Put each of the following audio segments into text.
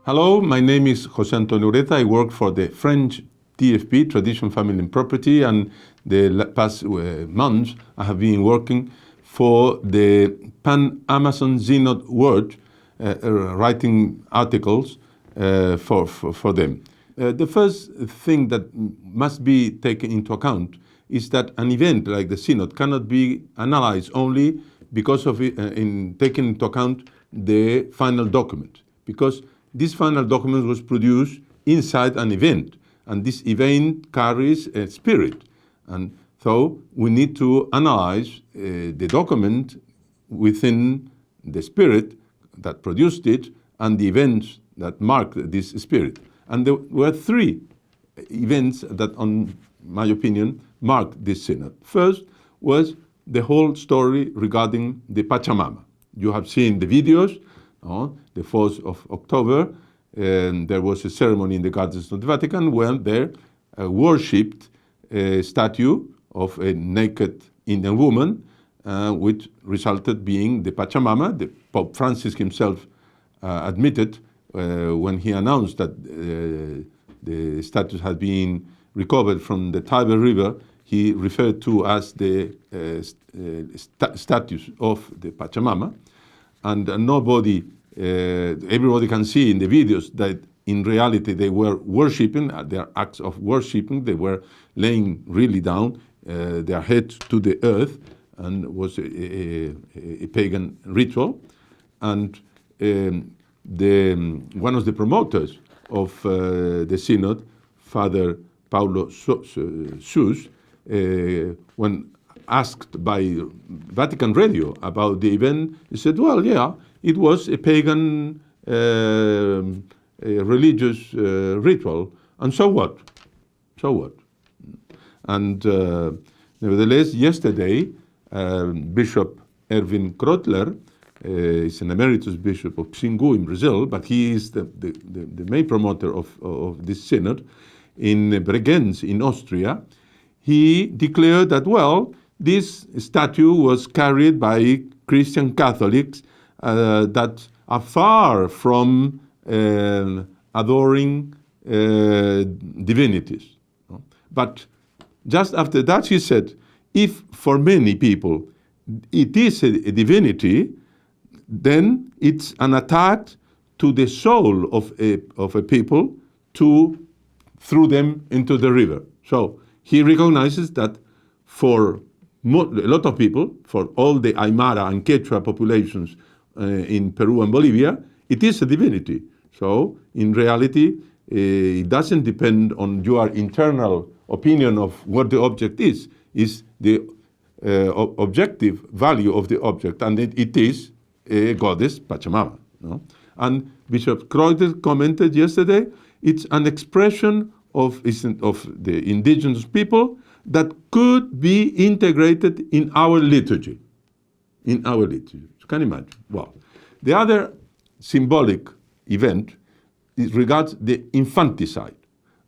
Hello, my name is José Antonio Ureta. I work for the French TFP, Tradition, Family and Property, and the past months I have been working for the Pan-Amazon Synod World, writing articles for them. The first thing that must be taken into account is that an event like the Synod cannot be analyzed only because of it, in taking into account the final document, because this final document was produced inside an event, and this event carries a spirit. And so we need to analyze the document within the spirit that produced it and the events that marked this spirit. And there were three events that, on my opinion, marked this synod. First was the whole story regarding the Pachamama. You have seen the videos. The 4th of October, there was a ceremony in the gardens of the Vatican where they worshipped a statue of a naked Indian woman, which resulted being the Pachamama. The Pope Francis himself admitted when he announced that the statue had been recovered from the Tiber River, he referred to as the statues of the Pachamama. And everybody can see in the videos that in reality they were worshipping, their acts of worshipping, they were laying really down their head to the earth, and was a pagan ritual. And one of the promoters of the Synod, Father Paulo Sus, when asked by Vatican Radio about the event, he said, well, yeah, it was a pagan religious ritual, and so what? So what? And nevertheless, yesterday, Bishop Erwin Krotler is an emeritus bishop of Xingu in Brazil, but he is the main promoter of this synod in Bregenz in Austria. He declared that, well, this statue was carried by Christian Catholics that are far from adoring divinities. But just after that, he said, if for many people it is a divinity, then it's an attack to the soul of a people to throw them into the river. So he recognizes that for a lot of people, for all the Aymara and Quechua populations in Peru and Bolivia, it is a divinity. So in reality, it doesn't depend on your internal opinion of what the object is the objective value of the object, and it is a goddess, Pachamama. No? And Bishop Kreuter commented yesterday, it's an expression of the indigenous people that could be integrated in our liturgy. In our liturgy. You can imagine. Well, the other symbolic event regards the infanticide.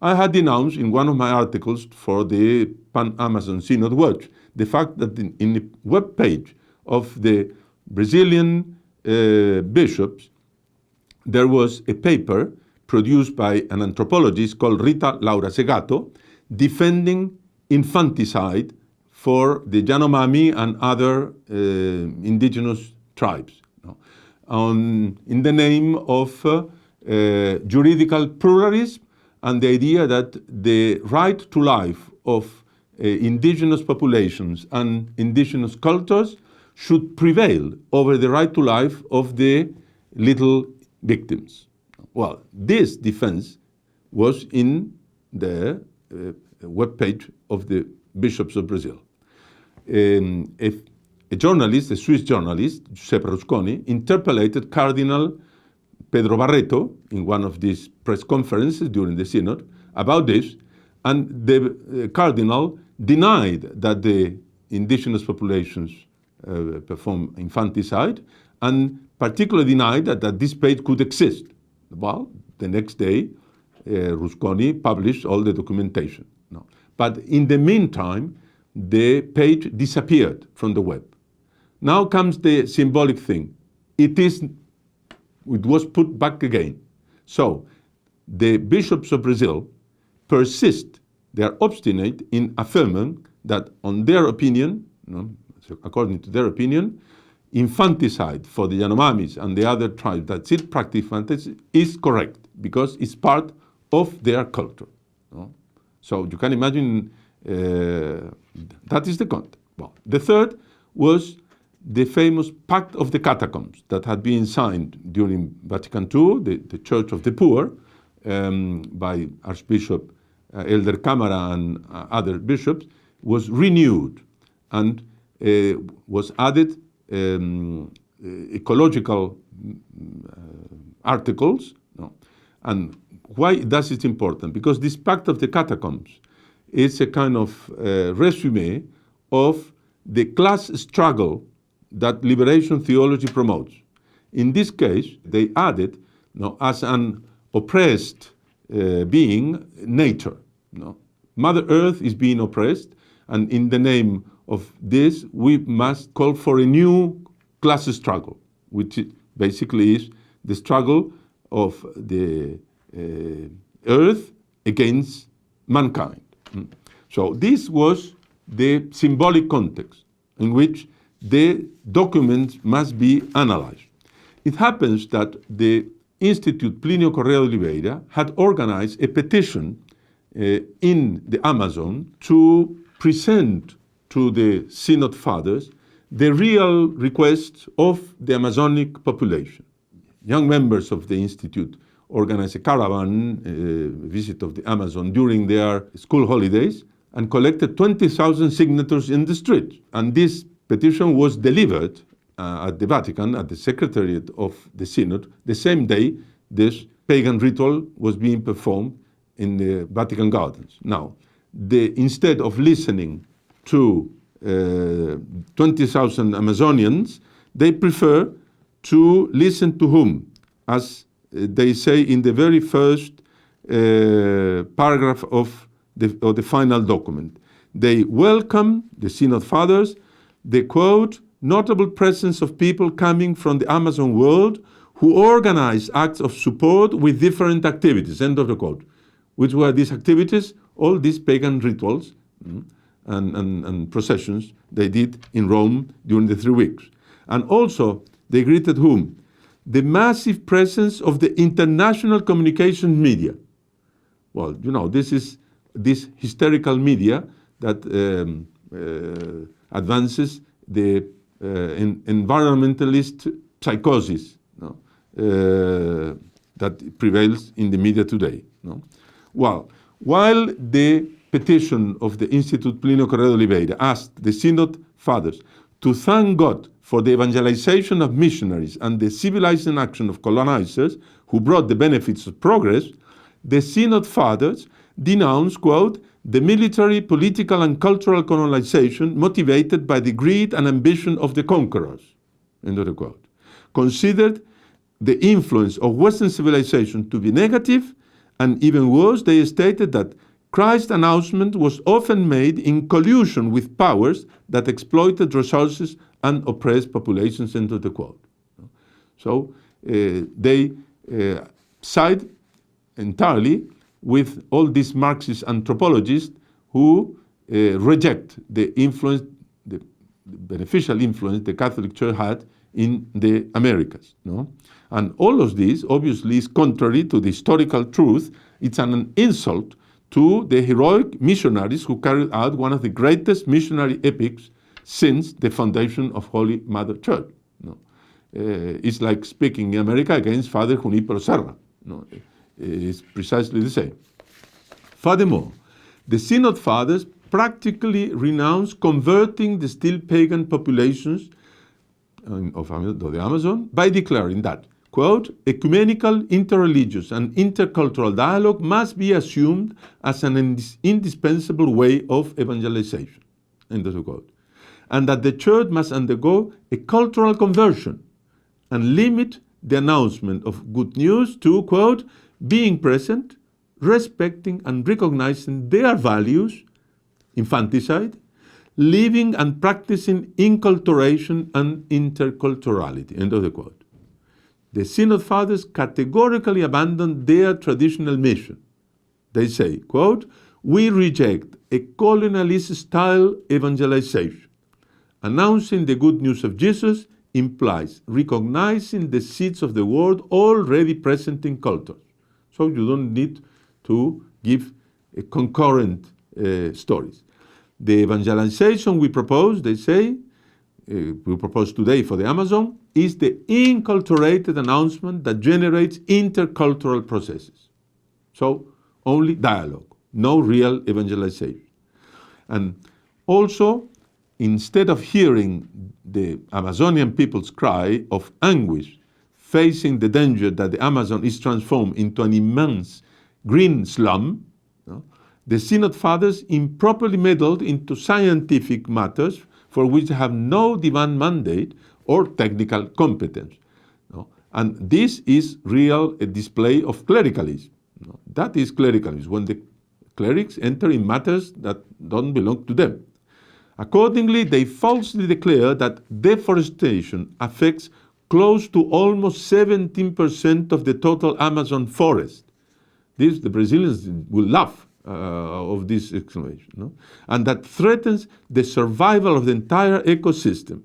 I had denounced in one of my articles for the Pan-Amazon Synod Watch the fact that in the web page of the Brazilian bishops, there was a paper produced by an anthropologist called Rita Laura Segato defending infanticide for the Yanomami and other indigenous tribes, in the name of juridical pluralism and the idea that the right to life of indigenous populations and indigenous cultures should prevail over the right to life of the little victims. Well, this defense was in the webpage of the bishops of Brazil. A journalist, a Swiss journalist, Giuseppe Rusconi, interpellated Cardinal Pedro Barreto in one of these press conferences during the Synod about this, and the Cardinal denied that the indigenous populations perform infanticide, and particularly denied that this page could exist. Well, the next day, Rusconi published all the documentation. No. But in the meantime, the page disappeared from the web. Now comes the symbolic thing. It was put back again. So the bishops of Brazil persist, they are obstinate in affirming that on their opinion, so according to their opinion, infanticide for the Yanomamis and the other tribes that still practice infanticide is correct because it's part of their culture. So you can imagine that is the context. Well, the third was the famous Pact of the Catacombs that had been signed during Vatican II, the Church of the Poor, by Archbishop Elder Camara and other bishops, was renewed and was added ecological articles. And why does it important? Because this Pact of the Catacombs is a kind of resume of the class struggle that liberation theology promotes. In this case, they added, as an oppressed being, nature. Mother Earth is being oppressed, and in the name of this, we must call for a new class struggle, which basically is the struggle of the earth against mankind. So this was the symbolic context in which the documents must be analyzed. It happens that the Institute Plinio Correa de Oliveira had organized a petition in the Amazon to present to the Synod Fathers the real requests of the Amazonic population. Young members of the Institute organized a caravan visit of the Amazon during their school holidays and collected 20,000 signatures in the street. And this petition was delivered at the Vatican, at the Secretariat of the Synod, the same day this pagan ritual was being performed in the Vatican gardens. Now, instead of listening to 20,000 Amazonians, they prefer to listen to whom? As they say in the very first paragraph of the final document. They welcome, the Synod Fathers, the quote, notable presence of people coming from the Amazon world who organize acts of support with different activities, end of the quote. Which were these activities? All these pagan rituals and processions they did in Rome during the 3 weeks. And also, they greeted whom? The massive presence of the international communication media. Well, this is this hysterical media that advances the environmentalist psychosis that prevails in the media today. Well, while the petition of the Institute Plinio Correa de Oliveira asked the Synod Fathers to thank God for the evangelization of missionaries and the civilizing action of colonizers who brought the benefits of progress, the Synod Fathers denounced, quote, the military, political, and cultural colonization motivated by the greed and ambition of the conquerors, end of the quote. Considered the influence of Western civilization to be negative, and even worse, they stated that Christ's announcement was often made in collusion with powers that exploited resources and oppressed populations, end of the quote. So they side entirely with all these Marxist anthropologists who reject the influence, the beneficial influence the Catholic Church had in the Americas. And all of this obviously is contrary to the historical truth. It's an insult to the heroic missionaries who carried out one of the greatest missionary epics since the foundation of Holy Mother Church. It's like speaking in America against Father Junípero Serra. It's precisely the same. Furthermore, the Synod Fathers practically renounced converting the still pagan populations of the Amazon by declaring that, quote, ecumenical, interreligious, and intercultural dialogue must be assumed as an indispensable way of evangelization, end of the quote, and that the Church must undergo a cultural conversion and limit the announcement of good news to, quote, being present, respecting and recognizing their values, infanticide, living and practicing inculturation and interculturality, end of the quote. the Synod Fathers categorically abandoned their traditional mission. They say, quote, "We reject a colonialist-style evangelization. Announcing the good news of Jesus implies recognizing the seeds of the word already present in cultures." So you don't need to give concurrent stories. The evangelization we propose, they say, we propose today for the Amazon, is the inculturated announcement that generates intercultural processes. So only dialogue, no real evangelization. And also, instead of hearing the Amazonian people's cry of anguish facing the danger that the Amazon is transformed into an immense green slum, the Synod Fathers improperly meddled into scientific matters for which they have no divine mandate or technical competence. And this is a display of clericalism. That is clericalism, when the clerics enter in matters that don't belong to them. Accordingly, they falsely declare that deforestation affects close to almost 17% of the total Amazon forest. The Brazilians will laugh of this exclamation, and that threatens the survival of the entire ecosystem.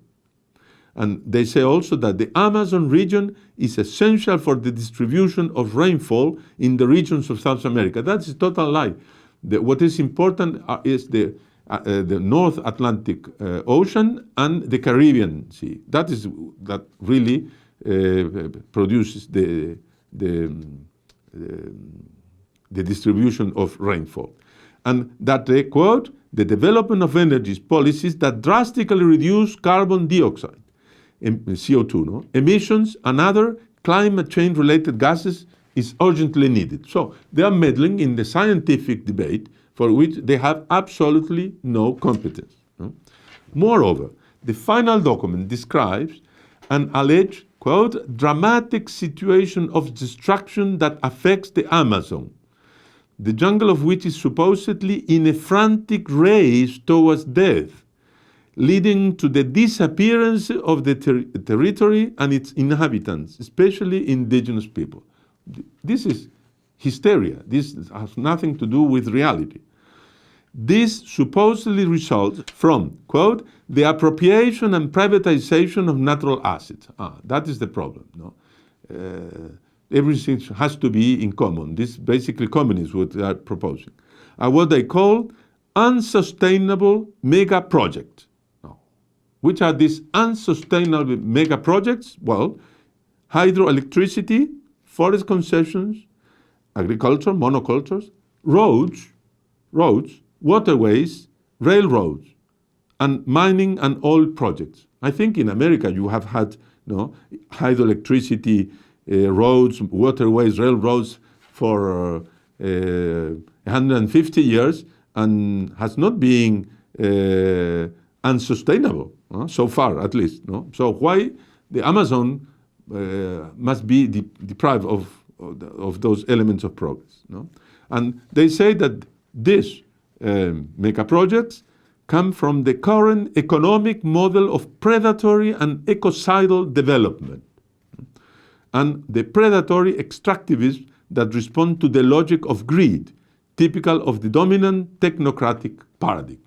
And they say also that the Amazon region is essential for the distribution of rainfall in the regions of South America. That's a total lie. What is important is the North Atlantic Ocean and the Caribbean Sea. That really produces the distribution of rainfall. And that they quote, "the development of energy policies that drastically reduce carbon dioxide, CO2, emissions and other climate change related gases is urgently needed." So they are meddling in the scientific debate for which they have absolutely no competence. Moreover, the final document describes an alleged, quote, "dramatic situation of destruction that affects the Amazon, the jungle of which is supposedly in a frantic race towards death, leading to the disappearance of the territory and its inhabitants, especially indigenous people." This is hysteria. This has nothing to do with reality. This supposedly results from, quote, "the appropriation and privatization of natural assets." That is the problem. Everything has to be in common. This basically communism, what they are proposing. What they call unsustainable mega projects. Which are these unsustainable mega projects? Well, hydroelectricity, forest concessions, agriculture, monocultures, roads, waterways, railroads, and mining and oil projects. I think in America you have had hydroelectricity, roads, waterways, railroads for 150 years and has not been unsustainable, so far at least. So why the Amazon must be deprived of those elements of progress? And they say that these mega projects come from the current economic model of predatory and ecocidal development, and the predatory extractivism that respond to the logic of greed, typical of the dominant technocratic paradigm.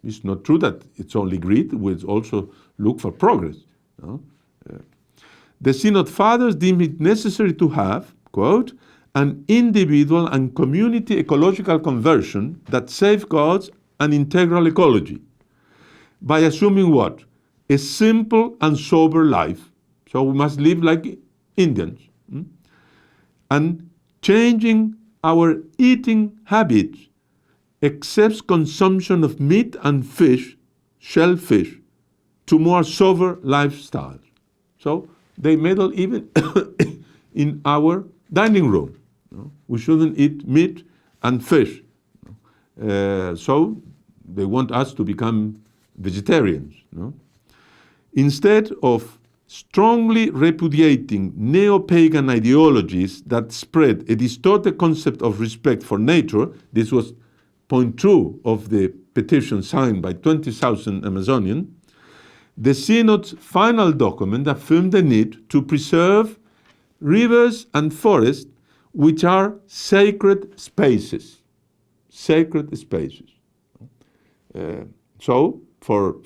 It's not true that it's only greed, we also look for progress. The Synod Fathers deem it necessary to have, quote, "an individual and community ecological conversion that safeguards an integral ecology by assuming what? A simple and sober life. So we must live like Indians. And changing our eating habits, except consumption of meat and fish, shellfish, to more sober lifestyles." So they meddle even in our dining room. We shouldn't eat meat and fish. So they want us to become vegetarians. Instead of strongly repudiating neo-pagan ideologies that spread a distorted concept of respect for nature, this was point 2 of the petition signed by 20,000 Amazonians, The Synod's final document affirmed the need to preserve rivers and forests, which are sacred spaces. Sacred spaces. So, for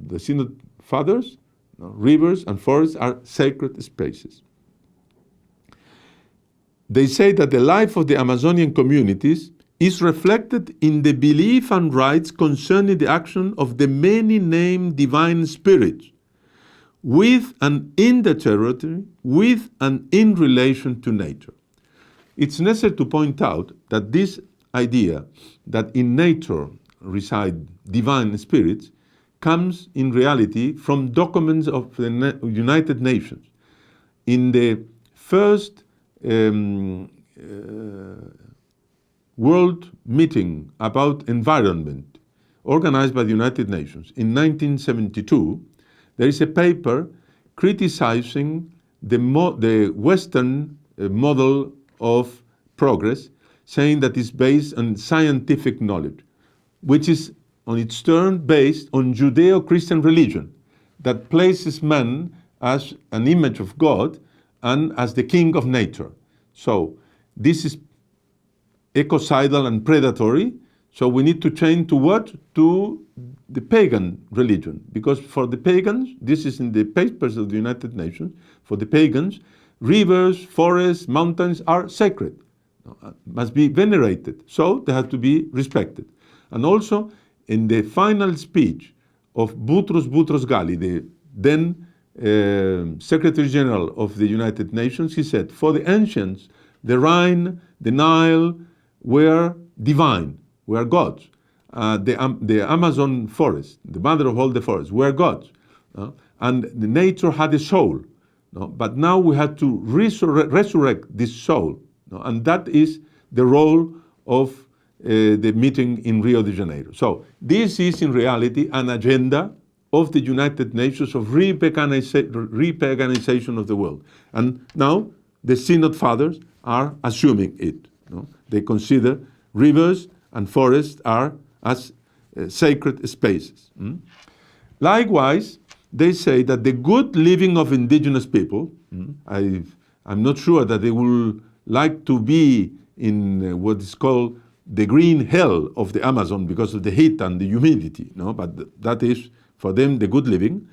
the Synod Fathers, rivers and forests are sacred spaces. They say that the life of the Amazonian communities is reflected in the belief and rites concerning the action of the many named divine spirits, with and in the territory, with and in relation to nature. It's necessary to point out that this idea that in nature reside divine spirits comes in reality from documents of the United Nations. In the first World Meeting about Environment, organized by the United Nations in 1972, there is a paper criticizing the Western model of progress, saying that it's based on scientific knowledge, which is on its turn based on Judeo-Christian religion that places man as an image of God and as the king of nature. So this is ecocidal and predatory, so we need to change to what? To the pagan religion, because for the pagans, this is in the papers of the United Nations, for the pagans, rivers, forests, mountains are sacred, must be venerated, so they have to be respected. And also, in the final speech of Boutros Ghali, the then Secretary General of the United Nations, he said, for the ancients, the Rhine, the Nile were divine, were gods. The Amazon forest, the mother of all the forests, were gods. And the nature had a soul. But now we have to resurrect this soul. And that is the role of the meeting in Rio de Janeiro. So this is in reality an agenda of the United Nations of repaganization of the world. And now the Synod Fathers are assuming it. They consider rivers and forests are as sacred spaces. Likewise, they say that the good living of indigenous people, I'm not sure that they will like to be in what is called the green hell of the Amazon because of the heat and the humidity, but that is, for them, the good living,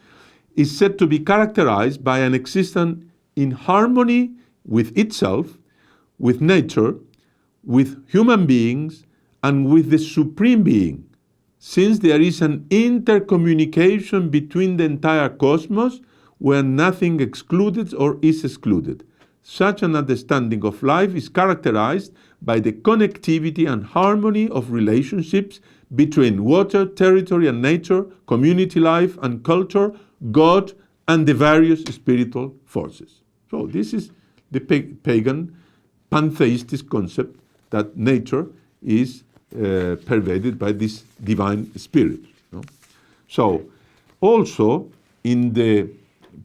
is said to be characterized by an existence in harmony with itself, with nature, with human beings, and with the Supreme Being, since there is an intercommunication between the entire cosmos where nothing excluded or is excluded. Such an understanding of life is characterized by the connectivity and harmony of relationships between water, territory and nature, community life and culture, God, and the various spiritual forces. So this is the pagan pantheistic concept that nature is pervaded by this divine spirit. So also in the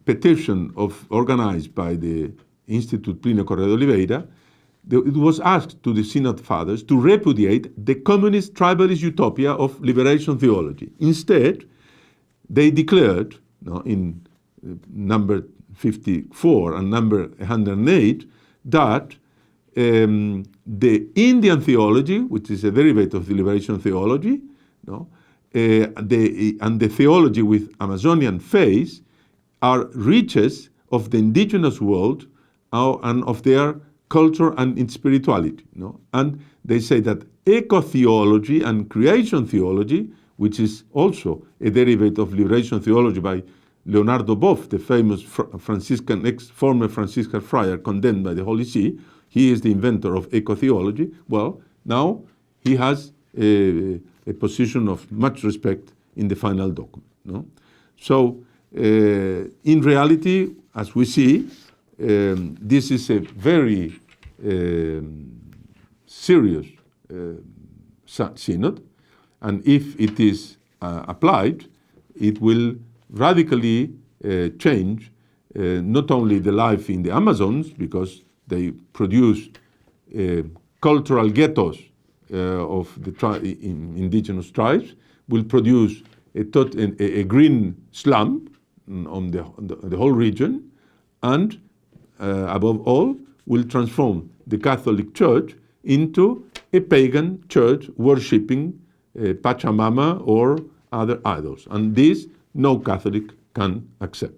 petition organized by the Institute Plinio Correa de Oliveira, it was asked to the Synod Fathers to repudiate the communist tribalist utopia of liberation theology. Instead, they declared in number 54 and number 108 that the Indian theology, which is a derivative of the liberation theology, and the theology with Amazonian faith are riches of the indigenous world and of their culture and its spirituality. And they say that eco-theology and creation theology, which is also a derivative of liberation theology by Leonardo Boff, the famous Franciscan, former Franciscan friar condemned by the Holy See. He is the inventor of eco-theology. Well, now he has a position of much respect in the final document. So, in reality, as we see, this is a very serious synod, and if it is applied, it will radically change not only the life in the Amazons, because they produce cultural ghettos of the indigenous tribes, will produce a green slum, on the whole region, and above all, will transform the Catholic Church into a pagan church worshipping Pachamama or other idols. And this no Catholic can accept.